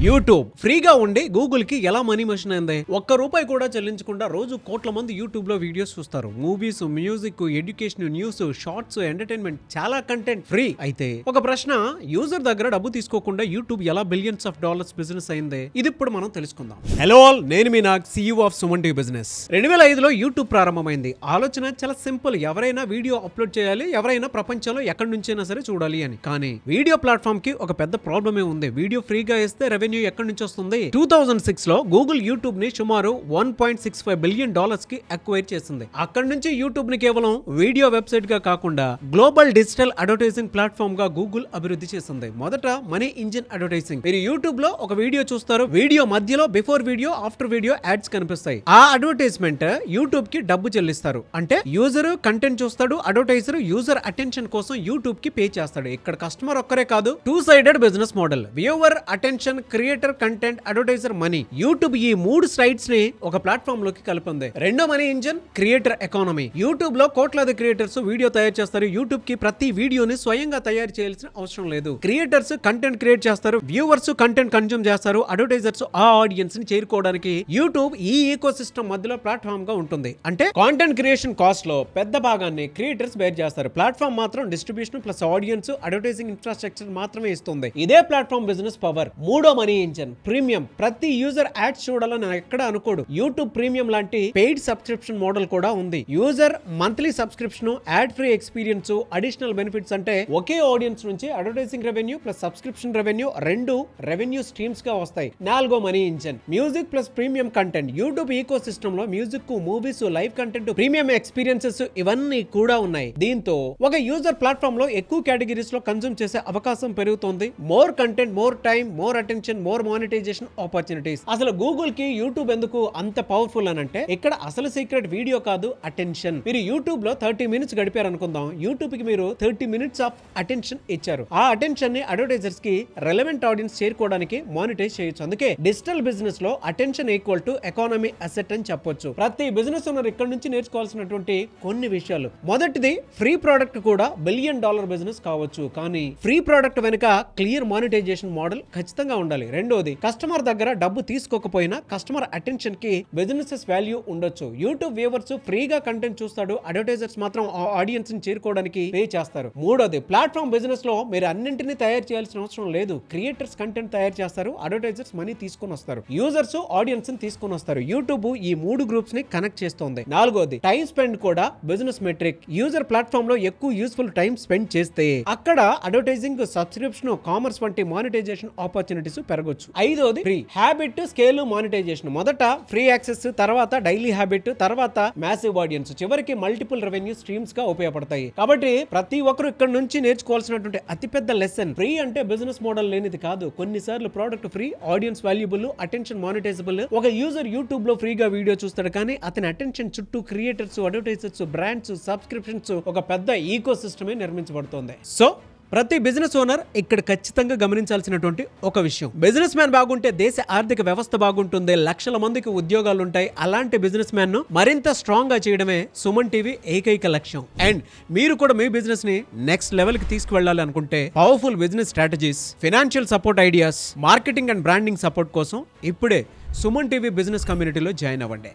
YouTube ఫ్రీగా ఉండి Google కి ఎలా మనీ మషిన్ అయింది? ₹1 కూడా చెల్లించకుండా రోజు కోట్ల మంది యూట్యూబ్ లో వీడియోస్ చూస్తారు. Movies, music, education, news, shorts, entertainment, చాలా కంటెంట్ ఫ్రీ. అయితే ఒక ప్రశ్న, యూజర్ దగ్గర డబ్బు తీసుకోకుండా యూట్యూబ్ ఎలా బిలియన్స్ ఆఫ్ డాలర్స్ బిజినెస్ అయింది? ఇది ఇప్పుడు మనం తెలుసుకుందాం. హలో ఆల్, నేను మీ Nag, CEO of Suman TV business. 2005లో యూట్యూబ్ ప్రారంభమైంది. ఆలోచన చాలా సింపుల్, ఎవరైనా వీడియో అప్లోడ్ చేయాలి, ఎవరైనా ప్రపంచంలో ఎక్కడి నుంచైనా సరే చూడాలి అని. కానీ వీడియో ప్లాట్ఫామ్ కి ఒక పెద్ద ప్రాబ్లమే ఉంది. వీడియో ఫ్రీగా ఇస్తే రెవెన్యూ ఎక్కడి నుంచి వస్తుంది? 2006 లో గూగుల్ యూట్యూబ్ ని సుమారు $1.65 బిలియన్ కి అక్వైర్ చేసింది. అక్కడి నుంచి యూట్యూబ్ ని కేవలం వీడియో వెబ్సైట్ గా కాకుండా గ్లోబల్ డిజిటల్ అడ్వర్టైజింగ్ ప్లాట్ఫామ్ గా గూగుల్ అభివృద్ధి చేసింది. మొదట మనీ ఇంజిన్ అడ్వర్టైజింగ్. మీరు యూట్యూబ్ లో ఒక వీడియో చూస్తారు, వీడియో మధ్యలో before video, after video ads కనిపిస్తాయి. ఆ అడ్వర్టైజ్మెంట్ యూట్యూబ్ కి డబ్బు చెల్లిస్తారు. అంటే యూజర్ కంటెంట్ చూస్తాడు, అడ్వర్టైజర్ యూజర్ అటెన్షన్ కోసం యూట్యూబ్ కి పే చేస్తాడు. ఇక్కడ కస్టమర్ ఒక్కరే కాదు, two sided business model. Viewer attention, creator content, advertiser money. YouTube ఈ మూడు సైడ్స్ ని ఒక ప్లాట్ఫామ్ లోకి కలిపింది. రెండో money engine creator economy. YouTube లో కోట్లాది క్రియేటర్స్ వీడియో తయారు చేస్తారు. యూట్యూబ్ కి ప్రతి వీడియోని స్వయంగా తయారు చేయాల్సిన అవసరం లేదు. క్రియేటర్స్ కంటెంట్ క్రియేట్ చేస్తారు, వ్యూవర్స్ కంటెంట్ కన్జ్యూమ్ చేస్తారు, అడ్వర్టైజర్స్ ఆ ఆడియన్స్ ని చేరుకోవడానికి యూట్యూబ్ ఈ ఈకో సిస్టమ్ మధ్యలో ప్లాట్ఫామ్ గా ఉంటుంది. అంటే కాంటెంట్ క్రియేషన్ కాస్ట్ లో పెద్ద భాగాన్ని క్రియేటర్స్ బేర్ చేస్తారు. ప్లాట్ఫామ్ మాత్రం distribution plus audience, advertising infrastructure మాత్రమే ఇస్తుంది. ఇదే ప్లాట్ఫామ్ బిజినెస్ పవర్. మూడో మనీ ఇంజిన్ ప్రీమియం. ప్రతి యూజర్ యాడ్స్ చూడాలని ఎక్కడ అనుకోడు. యూట్యూబ్ ప్రీమియం లాంటి పెయిడ్ సబ్స్క్రిప్షన్ మోడల్ కూడా ఉంది. User monthly subscription, ad free experience, additional benefits. అంటే ఒకే ఆడియన్స్ నుంచి advertising revenue plus subscription revenue రెండు రెవెన్యూ స్ట్రీమ్స్ గా వస్తాయి. నాలుగో money engine music plus premium content. YouTube eco system లో music, movies, live content, premium experiences ఇవన్నీ కూడా ఉన్నాయి. దీంతో ఒక యూజర్ ప్లాట్ఫామ్ లో ఎక్కువ కేటగిరీస్ లో కన్జ్యూమ్ చేసే అవకాశం పెరుగుతుంది. More content, more time, more attention, more monetization opportunities. అసలు గూగుల్ కి యూట్యూబ్ ఎందుకు అంత పవర్ఫుల్ అని అంటే, ఇక్కడ అసలు సీక్రెట్ వీడియో కాదు, అటెన్షన్. మీరు యూట్యూబ్ లో 30 మినిట్స్ గడిపారు అనుకుందాం. యూట్యూబ్ కి మీరు 30 మినిట్స్ ఆఫ్ అటెన్షన్ ఇచ్చారు. ఆ అటెన్షన్ ని అడ్వర్టైజర్స్ కి రెలెవెంట్ ఆడియన్స్ చేరుకోవడానికి మానిటైజ్ చేయొచ్చు. అందుకే డిజిటల్ బిజినెస్ లో attention equal to economy asset అని చెప్పొచ్చు. ప్రతి బిజినెస్ ఓనర్ ఇక్కడ నుంచి నేర్చుకోవాల్సినటువంటి కొన్ని విషయాలు. మొదటిది, ఫ్రీ ప్రోడక్ట్ కూడా $1 బిలియన్ బిజినెస్ కావచ్చు, కానీ ఫ్రీ ప్రోడక్ట్ వెనుక క్లియర్ మానిటైజేషన్ మోడల్ ఖచ్చితంగా ఉండాలి. రెండోది, కస్టమర్ దగ్గర డబ్బు తీసుకోకపోయినా కస్టమర్ అటెన్షన్ కి బిజినెస్ వాల్యూ ఉండొచ్చు. యూట్యూబ్ వ్యూవర్స్ ఫ్రీగా కంటెంట్ చూస్తాడు, అడ్వర్టైజర్స్ మాత్రం ఆ ఆడియన్స్ ని చేరుకోవడానికి పే చేస్తారు. మూడోది, ప్లాట్ఫామ్ బిజినెస్ లో మీరు అన్నింటినీ తయారు చేయాల్సిన అవసరం లేదు. క్రియేటర్స్ కంటెంట్ తయారు చేస్తారు, అడ్వర్టైజర్స్ మనీ తీసుకొని వస్తారు, యూజర్స్ ఆడియన్స్ ని తీసుకొని వస్తారు. యూట్యూబ్ ఈ మూడు గ్రూప్స్ ని కనెక్ట్ చేస్తుంది. నాలుగోది, టైం స్పెండ్ కూడా బిజినెస్ మెట్రిక్. యూజర్ ప్లాట్ఫామ్ లో ఎక్కువ యూస్ఫుల్ టైం స్పెండ్ చేస్తే అక్కడ అడ్వర్టైజింగ్, సబ్స్క్రిప్షన్, కామర్స్ వంటి మానిటైజేషన్ ఆపర్చునిటీస్ పెరగొచ్చు. ఐదోది, ఫ్రీ హ్యాబిట్, స్కేల్, మానిటైజేషన్. మొదట ఫ్రీ యాక్సెస్, తర్వాత డైలీ హ్యాబిట్, తర్వాత మ్యాసివ్ ఆడియన్స్, చివరికి మల్టిపుల్ రెవెన్యూ స్ట్రీమ్స్ గా ఉపయోగపడతాయి. కాబట్టి ప్రతి ఒక్కరు ఇక్కడ నుంచి నేర్చుకోవాల్సినటువంటి అతిపెద్ద లెసన్, ఫ్రీ అంటే బిజినెస్ మోడల్ లేనిది కాదు. కొన్నిసార్లు product free, audience valuable, attention monetizable. ఒక యూజర్ యూట్యూబ్ లో ఫ్రీగా వీడియో చూస్తాడు, కానీ అతని అటెన్షన్ చుట్టూ క్రియేటర్స్, అడ్వర్టైజర్స్, బ్రాండ్స్, సబ్స్క్రిప్షన్స్, ఒక పెద్ద ఈకో సిస్టమే నిర్మించబడుతోంది. సో ప్రతి బిజినెస్ ఓనర్ ఇక్కడ ఖచ్చితంగా గమనించాల్సినటువంటి ఒక విషయం, బిజినెస్ మ్యాన్ బాగుంటే దేశ ఆర్థిక వ్యవస్థ బాగుంటుంది, లక్షల మందికి ఉద్యోగాలు ఉంటాయి. అలాంటి బిజినెస్ మ్యాన్ ను మరింత స్ట్రాంగ్ గా చేయడమే సుమన్ టీవీ ఏకైక లక్ష్యం. అండ్ మీరు కూడా మీ బిజినెస్ ని నెక్స్ట్ లెవెల్ కి తీసుకువెళ్ళాలి అనుకుంటే, powerful business strategies, financial support ideas, marketing and branding support కోసం ఇప్పుడే సుమన్ టీవీ బిజినెస్ కమ్యూనిటీలో జాయిన్ అవ్వండి.